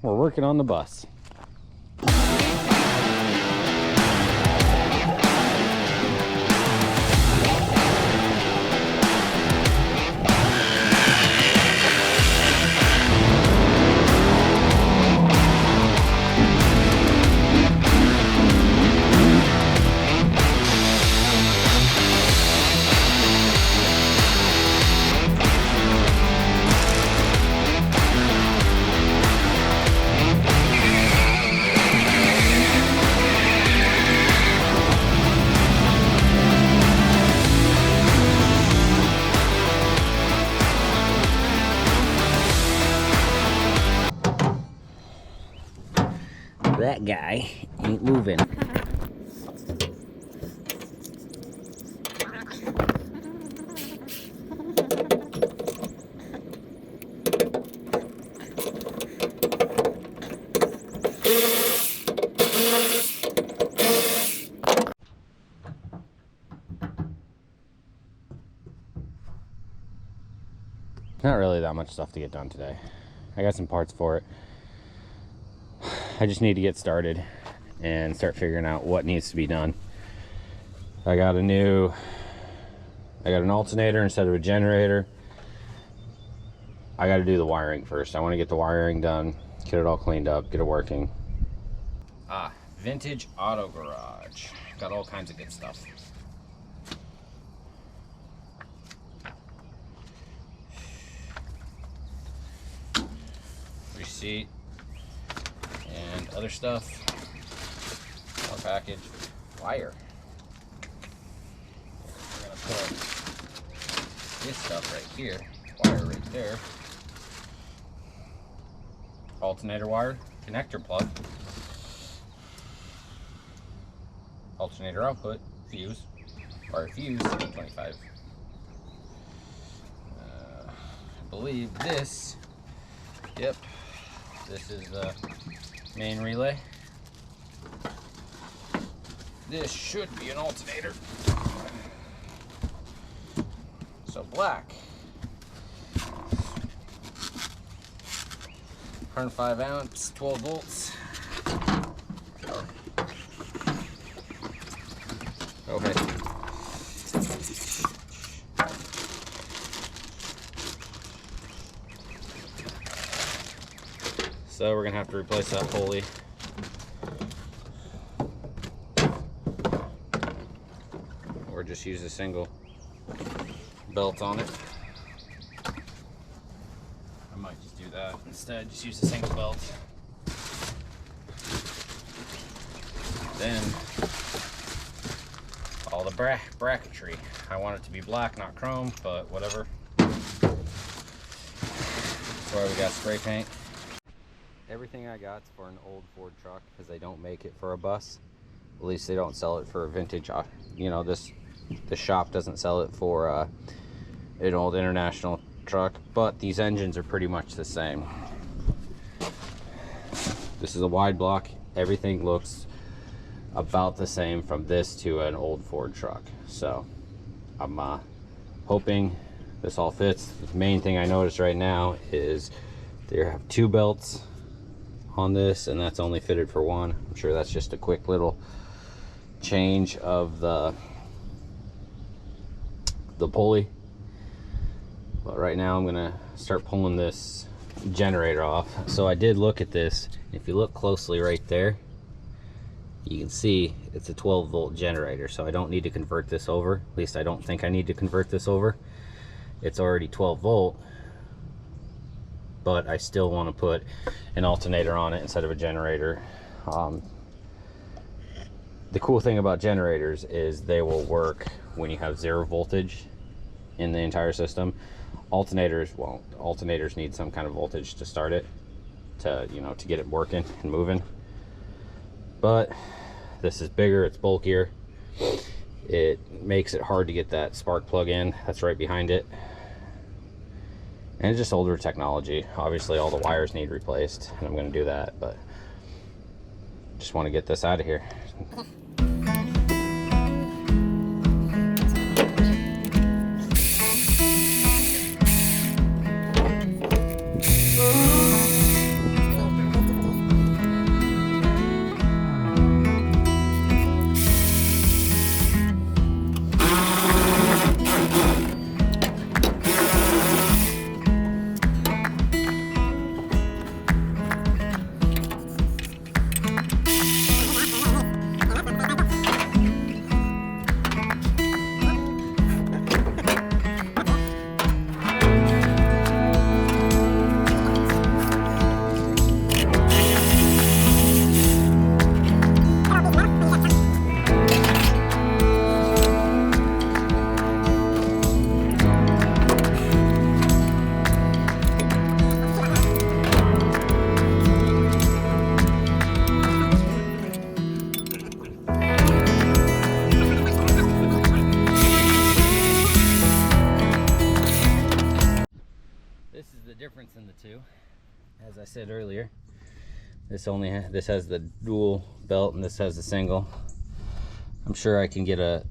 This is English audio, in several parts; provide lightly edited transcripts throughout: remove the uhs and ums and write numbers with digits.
We're working on the bus. That guy ain't moving. Not really that much stuff to get done today. I got some parts for it. I just need to get started and start figuring out what needs to be done. I got an alternator instead of a generator. I got to do the wiring first. I want to get the wiring done, get it all cleaned up, get it working. Vintage Auto Garage. Got all kinds of good stuff. Receipt and other stuff. More package. Wire. We're gonna put this stuff right here. Wire right there. Alternator wire. Connector plug. Alternator output. Fuse. Wire fuse. 25. I believe this. Yep. This is the main relay. This should be an alternator. So black. 105 ounce, 12 volts. Okay. So we're gonna have to replace that pulley. Or just use a single belt on it. I might just do that instead, just use a single belt. Then all the bracketry. I want it to be black, not chrome, but whatever. That's why we got spray paint. Everything I got's for an old Ford truck because they don't make it for a bus. At least they don't sell it for a vintage. You know, the shop doesn't sell it for an old International truck, but these engines are pretty much the same. This is a wide block. Everything looks about the same from this to an old Ford truck. So I'm hoping this all fits. The main thing I noticed right now is they have two belts on this, and that's only fitted for one. I'm sure that's just a quick little change of the pulley. But right now I'm gonna start pulling this generator off. So I did look at this. If you look closely right there, you can see it's a 12 volt generator, so I don't need to convert this over. At least I don't think I need to convert this over. It's already 12 volt, but I still want to put an alternator on it instead of a generator. The cool thing about generators is they will work when you have 0 voltage in the entire system. Alternators won't. Alternators need some kind of voltage to start it, to get it working and moving. But this is bigger, it's bulkier. It makes it hard to get that spark plug in that's right behind it. And it's just older technology. Obviously all the wires need replaced, and I'm going to do that, but just want to get this out of here. said earlier, this has the dual belt and this has the single. I'm sure I can get a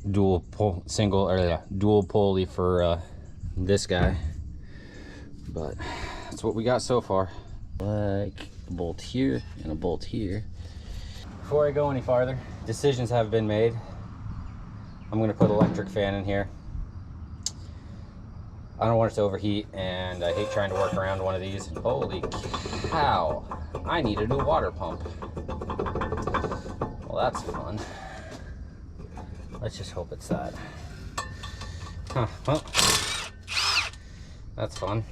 dual pulley for this guy, but that's what we got so far. Like a bolt here and a bolt here. Before I go any farther, decisions have been made. I'm gonna put electric fan in here. I don't want it to overheat, and I hate trying to work around one of these. Holy cow, I need a new water pump. Well, that's fun. Let's just hope it's that. Huh, well, that's fun.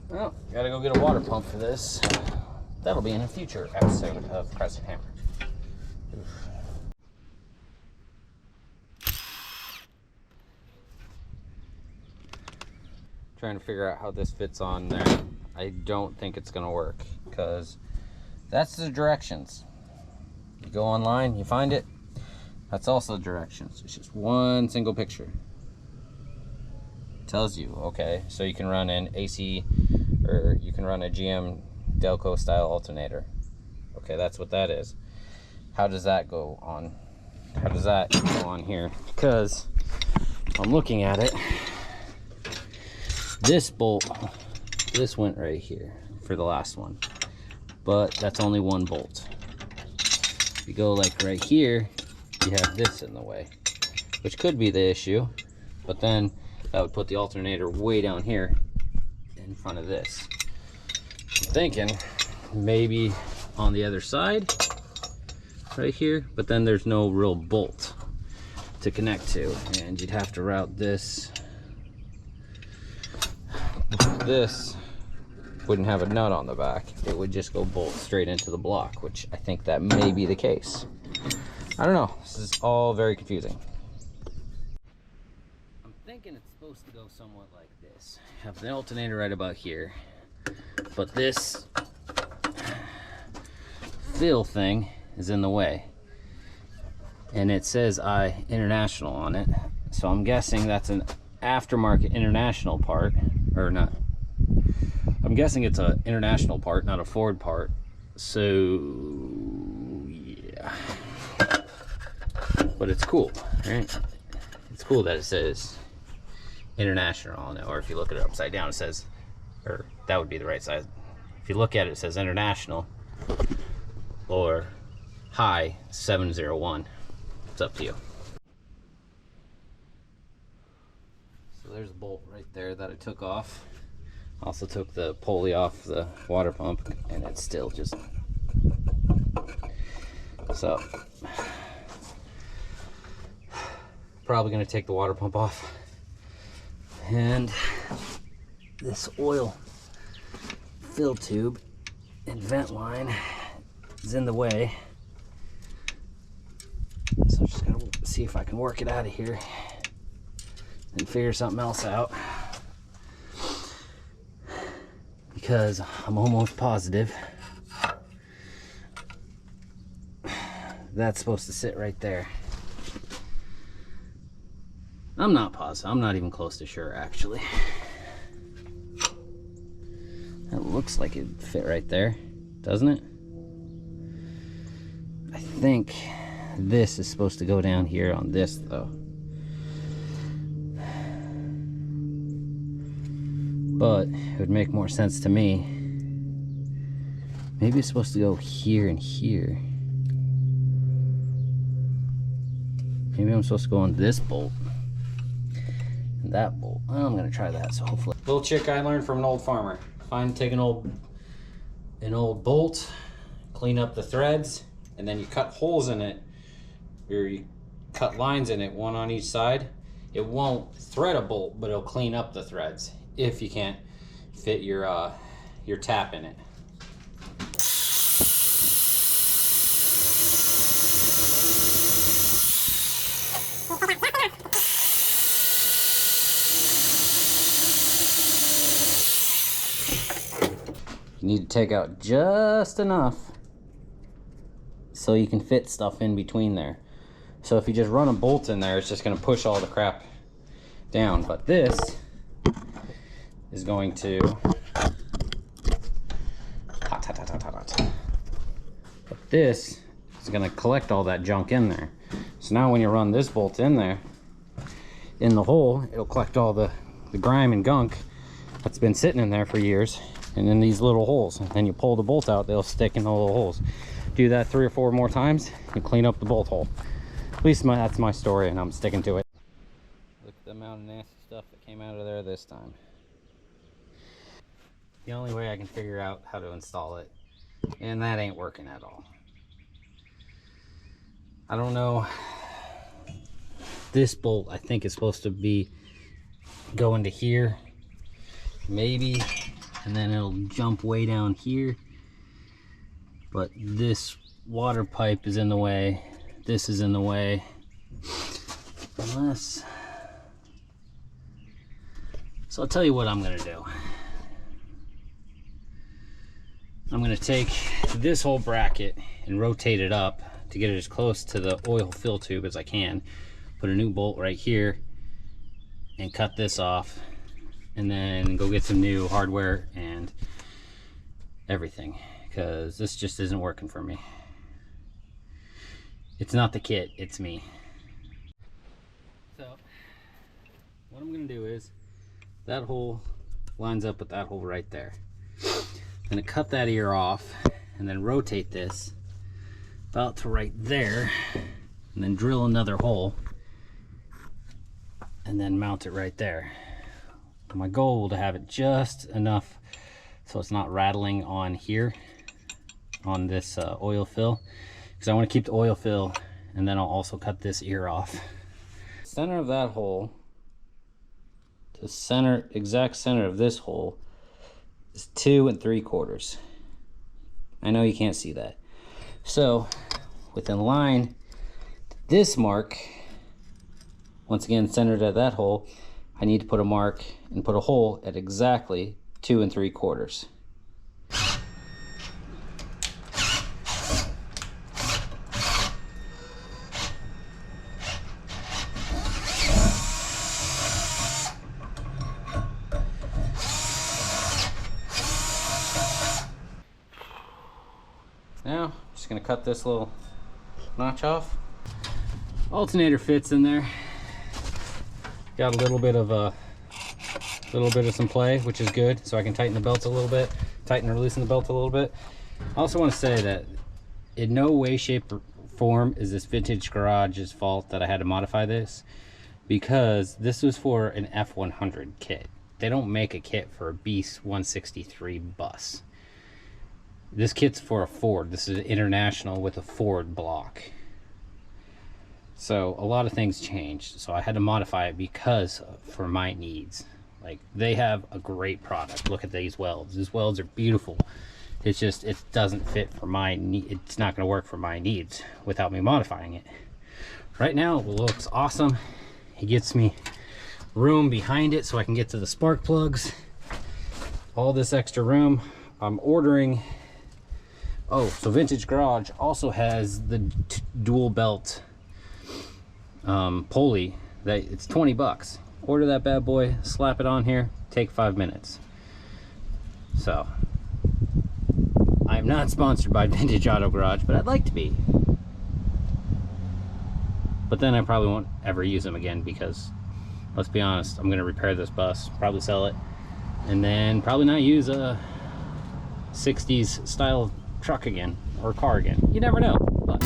Well, gotta go get a water pump for this. That'll be in a future episode of Crescent Hammer. Oof. Trying to figure out how this fits on there. I don't think it's gonna work, because that's the directions. You go online, you find it, that's also directions. It's just one single picture. It tells you, okay, so you can run an AC, or you can run a GM Delco style alternator. Okay, that's what that is. How does that go on? How does that go on here? Because I'm looking at it. This bolt, this went right here for the last one, but that's only one bolt. If you go like right here, you have this in the way, which could be the issue, but then that would put the alternator way down here in front of this. I'm thinking maybe on the other side right here, but then there's no real bolt to connect to, and you'd have to route this. This wouldn't have a nut on the back. It would just go bolt straight into the block, which I think that may be the case. I don't know. This is all very confusing. I'm thinking it's supposed to go somewhat like this. Have the alternator right about here, but this fill thing is in the way, and it says International on it, so I'm guessing that's an aftermarket International part, or not. I'm guessing it's an International part, not a Ford part. So yeah, but it's cool, right? It's cool that it says International on it, or if you look at it upside down, it says, or that would be the right side. If you look at it, it says International or High 701. It's up to you. So there's a bolt right there that I took off. Also took the pulley off the water pump, and it's still just so. Probably gonna take the water pump off, and this oil fill tube and vent line is in the way. So I'm just gonna see if I can work it out of here and figure something else out, because I'm almost positive that's supposed to sit right there. I'm not positive. I'm not even close to sure, actually. That looks like it'd fit right there, doesn't it? I think this is supposed to go down here on this, though. But it would make more sense to me. Maybe it's supposed to go here and here. Maybe I'm supposed to go on this bolt and that bolt. I'm gonna try that, so hopefully. Little trick I learned from an old farmer. Take an old bolt, clean up the threads, and then you cut holes in it, or you cut lines in it, one on each side. It won't thread a bolt, but it'll clean up the threads if you can't fit your tap in it. You need to take out just enough so you can fit stuff in between there. So if you just run a bolt in there, it's just going to push all the crap down. But this is going to but this is going to collect all that junk in there. So now when you run this bolt in there, in the hole, it'll collect all the grime and gunk that's been sitting in there for years, and in these little holes. And then you pull the bolt out, they'll stick in the little holes. Do that 3 or 4 more times, and clean up the bolt hole. At least that's my story, and I'm sticking to it. Look at the amount of nasty stuff that came out of there this time. The only way I can figure out how to install it, and that ain't working at all. I don't know. This bolt, I think, is supposed to be going to here, maybe, and then it'll jump way down here. But this water pipe is in the way. This is in the way. Unless... So I'll tell you what I'm gonna do. I'm gonna take this whole bracket and rotate it up to get it as close to the oil fill tube as I can. Put a new bolt right here and cut this off, and then go get some new hardware and everything, because this just isn't working for me. It's not the kit, it's me. So what I'm gonna do is, that hole lines up with that hole right there. I'm gonna cut that ear off and then rotate this about to right there, and then drill another hole and then mount it right there. My goal will to have it just enough so it's not rattling on here on this oil fill, because I want to keep the oil fill, and then I'll also cut this ear off. Center of that hole to center, exact center of this hole, is 2 3/4. I know you can't see that. So within line this mark, once again centered at that hole, I need to put a mark and put a hole at exactly 2 3/4. Now, I'm just gonna cut this little notch off. Alternator fits in there. Got a little bit of some play, which is good, so I can tighten the belts a little bit, tighten or loosen the belt a little bit. I also want to say that in no way, shape, or form is this Vintage Garage's fault that I had to modify this, because this was for an F100 kit. They don't make a kit for a B-163 bus. This kit's for a Ford. This is international with a Ford block. So a lot of things changed, so I had to modify it because for my needs. Like, they have a great product. Look at these welds. These welds are beautiful. It's just, it doesn't fit for my need. It's not going to work for my needs without me modifying it. Right now it looks awesome. It gets me room behind it so I can get to the spark plugs. All this extra room. I'm ordering. Oh, so Vintage Garage also has the dual belt pulley. That it's 20 bucks. Order that bad boy, slap it on here, take 5 minutes. So I'm not sponsored by Vintage Auto Garage, but I'd like to be. But then I probably won't ever use them again, because let's be honest, I'm gonna repair this bus, probably sell it, and then probably not use a 60s style truck again, or car again. You never know. But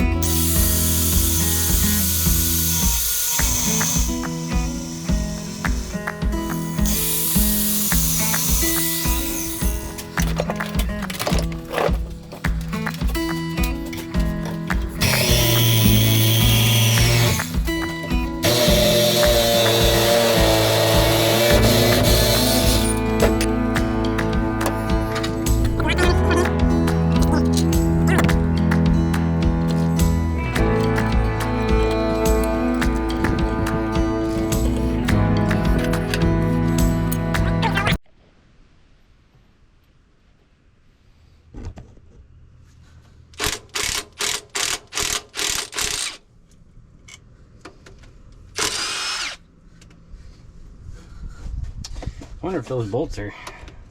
I wonder if those bolts are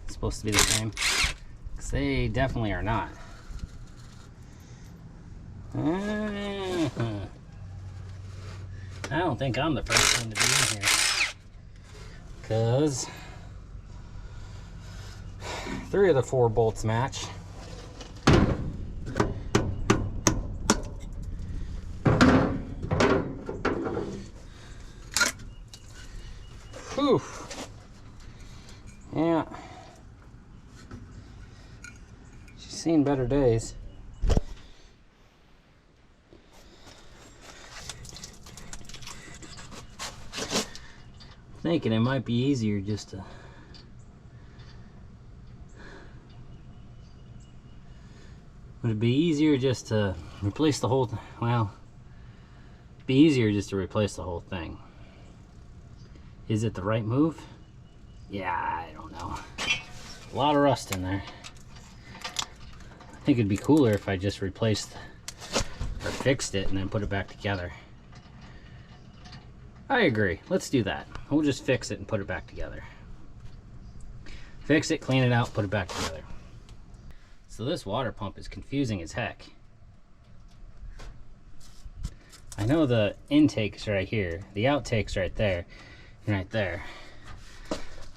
supposed to be the same, because they definitely are not. I don't think I'm the first one to be in here, because 3 of the 4 bolts match. Whew. Yeah. She's seen better days. Thinking it might be easier just to would it be easier just to replace the whole well, it'd be easier just to replace the whole thing. Is it the right move? Yeah, I don't know. A lot of rust in there. I think it'd be cooler if I just replaced or fixed it and then put it back together. I agree. Let's do that. We'll just fix it and put it back together. Fix it, clean it out, put it back together. So this water pump is confusing as heck. I know the intake's right here, the outtake's right there, and right there.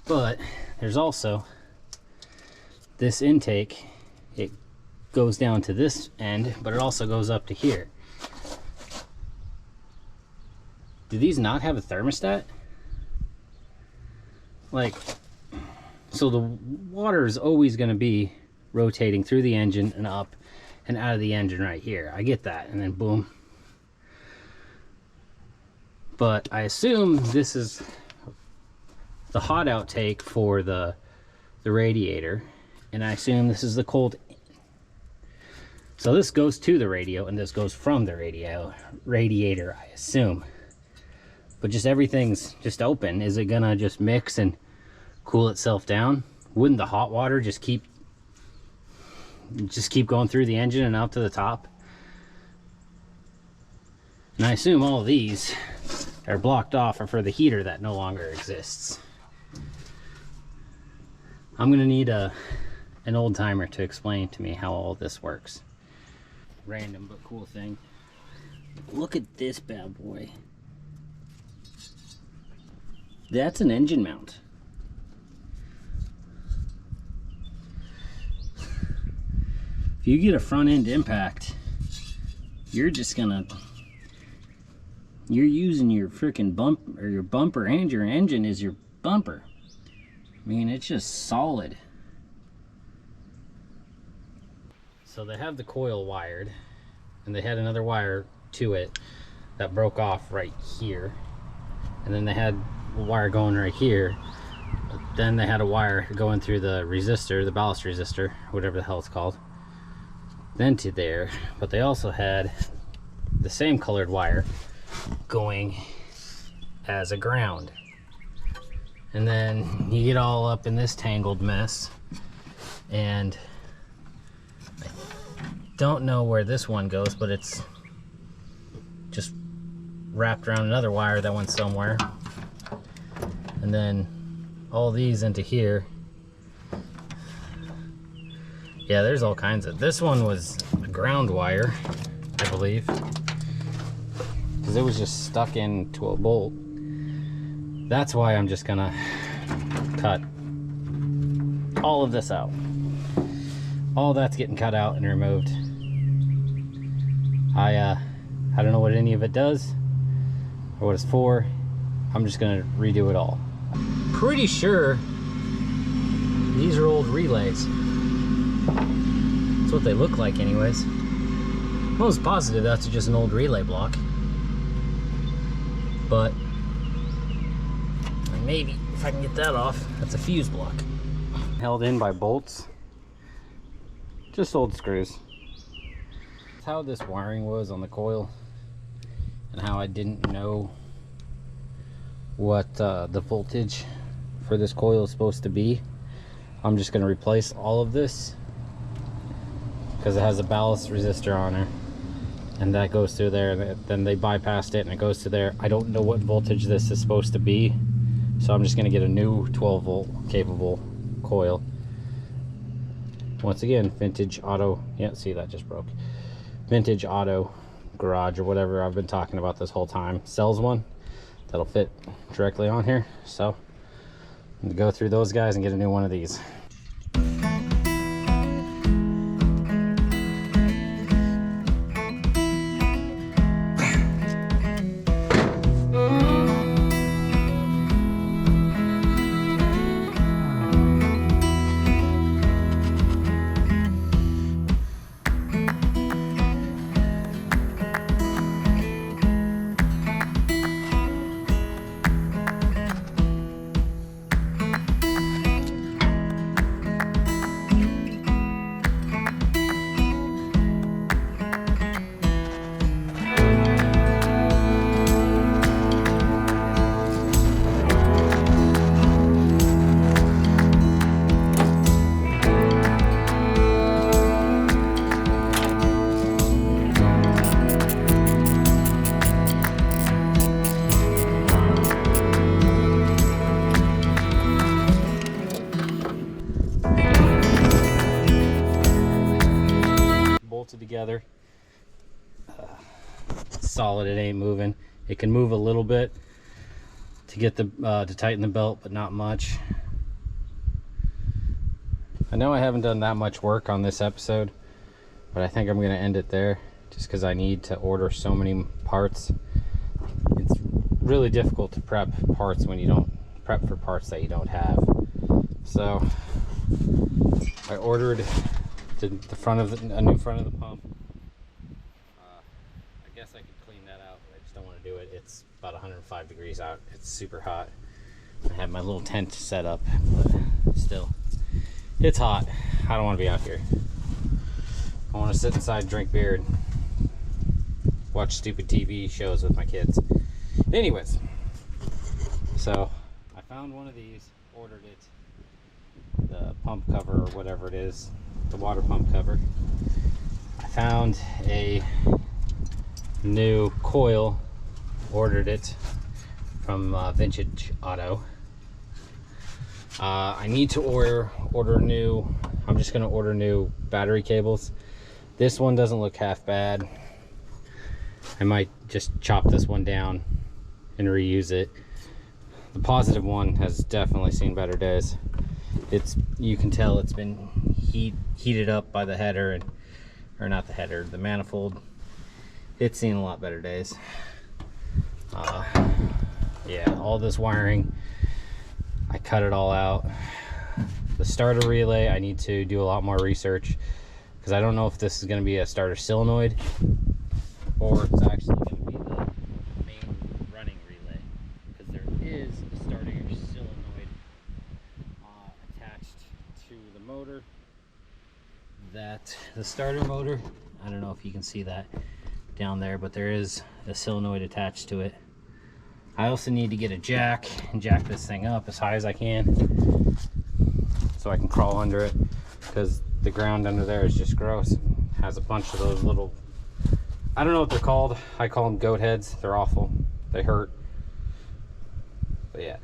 But there's also this intake. It goes down to this end, but it also goes up to here. Do these not have a thermostat? Like, so the water is always going to be rotating through the engine and up and out of the engine right here. I get that, and then boom. But I assume this is the hot outtake for the radiator, and I assume this is the cold. So this goes to the radio, and this goes from the radiator, I assume. But just everything's just open. Is it gonna just mix and cool itself down? Wouldn't the hot water just keep going through the engine and out to the top? And I assume all of these are blocked off for the heater that no longer exists. I'm gonna need an old timer to explain to me how all this works. Random but cool thing. Look at this bad boy. That's an engine mount. If you get a front end impact, you're using your freaking bump, or your bumper, and your engine is your bumper. I mean, it's just solid. So they have the coil wired, and they had another wire to it that broke off right here, and then they had a wire going right here. Then they had a wire going through the resistor, the ballast resistor, whatever the hell it's called, then to there. But they also had the same colored wire going as a ground. And then you get all up in this tangled mess, and I don't know where this one goes, but it's just wrapped around another wire that went somewhere, and then all these into here. Yeah, there's all kinds of. This one was a ground wire, I believe, because it was just stuck into a bolt. That's why I'm just gonna cut all of this out. All that's getting cut out and removed. I don't know what any of it does or what it's for. I'm just gonna redo it all. Pretty sure these are old relays. That's what they look like anyways. Most positive that's just an old relay block. But maybe if I can get that off, that's a fuse block. Held in by bolts. Just old screws. That's how this wiring was on the coil, and how I didn't know what the voltage for this coil is supposed to be. I'm just going to replace all of this because it has a ballast resistor on there, and that goes through there, and then they bypassed it and it goes to there. I don't know what voltage this is supposed to be, So I'm just going to get a new 12 volt capable coil. Once again, Vintage Auto. Yeah, see, that just broke. Vintage Auto Garage or whatever I've been talking about this whole time sells one that'll fit directly on here. So I'm going to go through those guys and get a new one of these. Bolted together, solid. It ain't moving. It can move a little bit to get the to tighten the belt, but not much. I know I haven't done that much work on this episode, but I think I'm going to end it there just because I need to order so many parts. It's really difficult to prep parts when you don't prep for parts that you don't have. So I ordered the front of a new front of the pump. I guess I could clean that out, but I just don't want to do it. It's about 105 degrees out. It's super hot. I have my little tent set up, but still, it's hot. I don't want to be out here. I want to sit inside and drink beer and watch stupid TV shows with my kids. Anyways, so I found one of these, ordered it, the pump cover or whatever it is, the water pump cover. I found a new coil, ordered it from Vintage Auto. I need to order new, I'm just going to order new battery cables. This one doesn't look half bad. I might just chop this one down and reuse it. The positive one has definitely seen better days. You can tell it's been heated up by the header, or not the header, the manifold. It's seen a lot better days. Yeah, all this wiring, I cut it all out. The starter relay, I need to do a lot more research because I don't know if this is going to be a starter solenoid or it's actually going to be the main running relay, because there is a starter solenoid attached to the motor. That the starter motor, I don't know if you can see that down there, but there is a solenoid attached to it. I also need to get a jack and jack this thing up as high as I can so I can crawl under it, because the ground under there is just gross. It has a bunch of those little, I don't know what they're called. I call them goat heads. They're awful. They hurt. But yeah.